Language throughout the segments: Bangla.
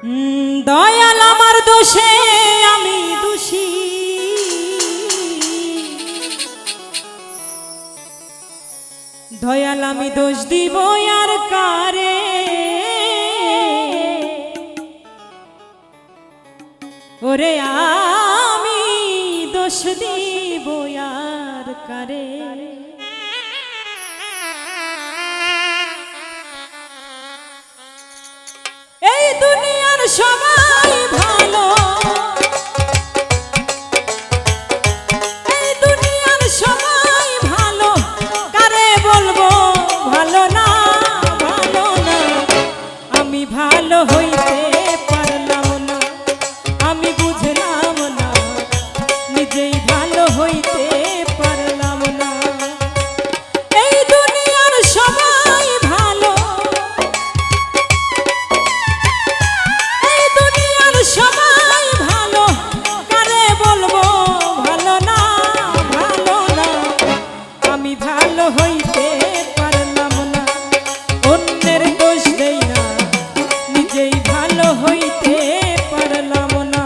দয়াল আমার দোষে আমি দোষী, দয়াল আমি দোষ দিব আর কারে, ওরে আমি দোষ দিব আর কারে। এই দুনিয়ার সবাই ভালো, এই দুনিয়ার সবাই ভালো, কারে বলবো ভালো না, ভালো না। আমি ভালো হইতে পারলাম না, আমি বুঝলাম না, নিজেই ভালো হইতে পারলাম না। এই দুনিয়ার সবাই ভালো, এই দুনিয়ার সবাই ভালো, কারে বলবো ভালো না, ভালো না। আমি ভালো হইতে পারলাম না, অন্যের দোষ দেই না, নিজেই ভালো হইতে পারলাম না।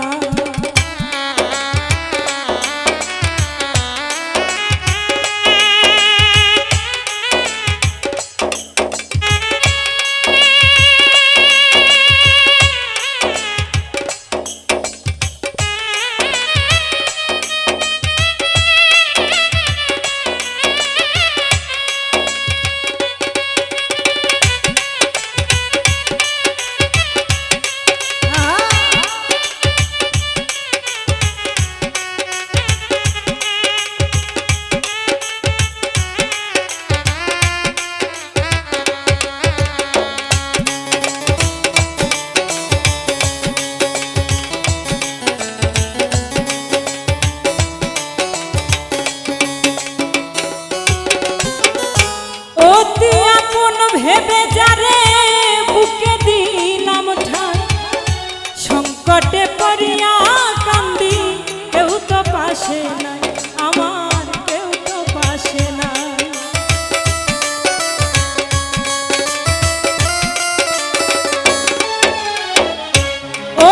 অতি আপন ভেবে যারে বুকে দিলাম ঠাই, সংকটে পড়িয়া কান্দি, কেউ তো পাশে নাই, আমার কেউ তো পাশে নাই।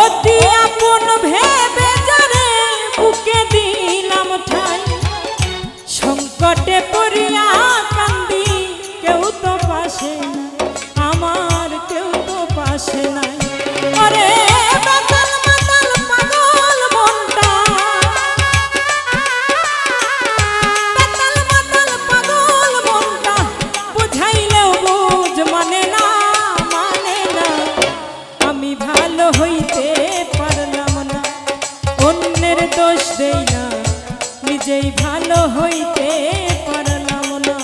অতি আপন ভেবে যারে বুকে দিলাম ঠাই, সংকটে পড়িয়া কান্দি, কেউ তো পাশে নাই, আমার কেউ তো পাশে নাই। ওরে মাতাল মাতাল পাগল মনটা, মাতাল মাতাল পাগল মনটা, বুঝাইলেও বুঝ মানে না, মানে না। আমি ভালো হইতে পারলাম না, অন্যের দোষ দেই না, নিজেই ভালো হইতে পারলাম না।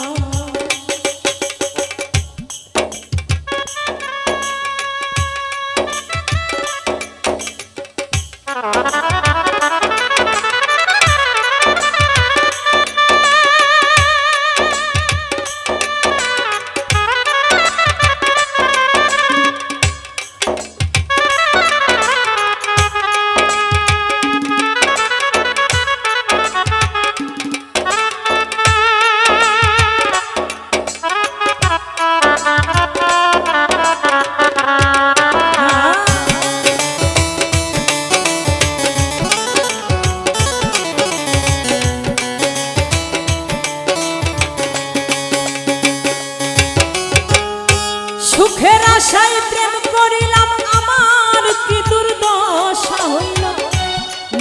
সুখের আশায় প্রেম করিলাম, আমার কি দুর্দশা হইল,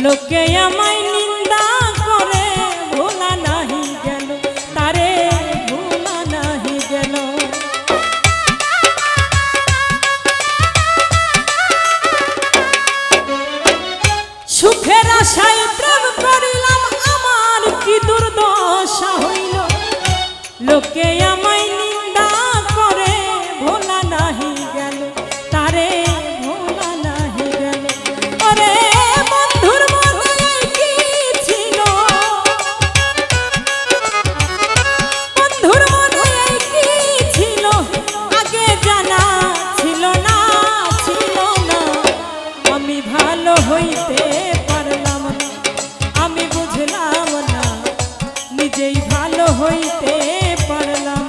লোকে আমায় নিন্দা করে, ভোলা নাহি গেল, তারে ভোলা নাহি গেল। সুখের আশায় প্রেম করিলাম, আমার কি দুর্দশা হইল, লোকে আমায় নিন্দা করে, ভোলা নাহি গেল, তারে ভোলা নাহি গেল। ওরে বন্ধুর মনে কি ছিল, বন্ধুর মনে কি ছিল, আগে জানা ছিল না, ছিল না। আমি ভালো হইতে পারলাম না, আমি বুঝলাম না, নিজেই ভালো হইতে পারলাম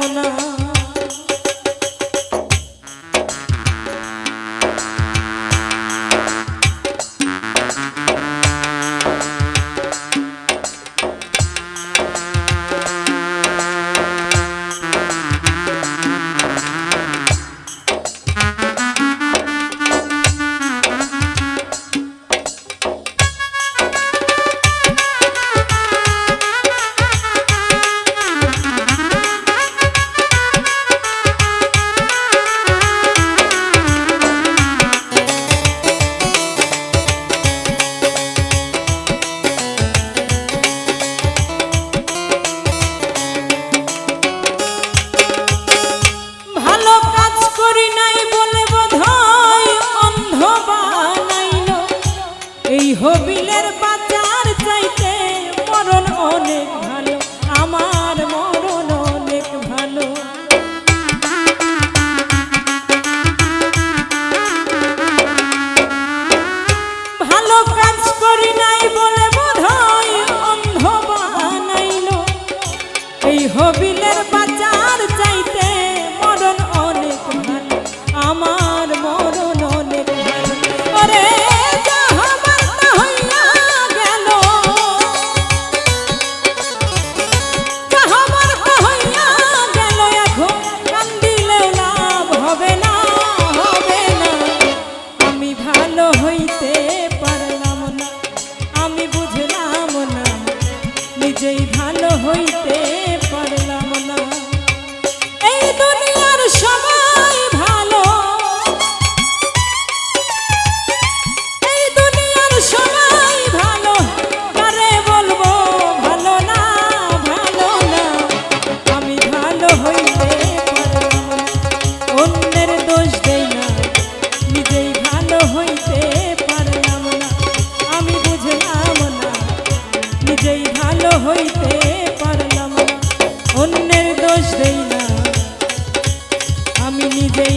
বিলের বাজার চাইতে মরণ অনেক ভালো, আমার মরণ অনেক ভালো। ভালো কাজ করি নাই বলে বোধহয় অন্ধ বানাইলো, এই হবিলের বাজার চাইতে মরণ অনেক ভালো, আমার মরণ অনেক ভালো। ওরে যাহবার তা হইয়া গেল, যাহবার তা হইয়া গেল, এখন কান্দিলেও লাভ হবে না, হবে না। আমি ভালো হইতে পারলাম না, আমি বুঝলাম না, নিজেই ভালো হইতে পারলাম না। এই দুনিয়ার সবাই ভালো, এই দুনিয়ার সবাই ভালো, কারে বলবো ভালো না, ভালো না। আমি ভালো হইতে পারলাম না, অন্যের দোষ দেই না, নিজেই ভালো হইতে পারলাম না। আমি বুঝলাম না, নিজেই ভালো হইতে পারলাম না, অন্যের দোষ দেই না, আমি নিজেই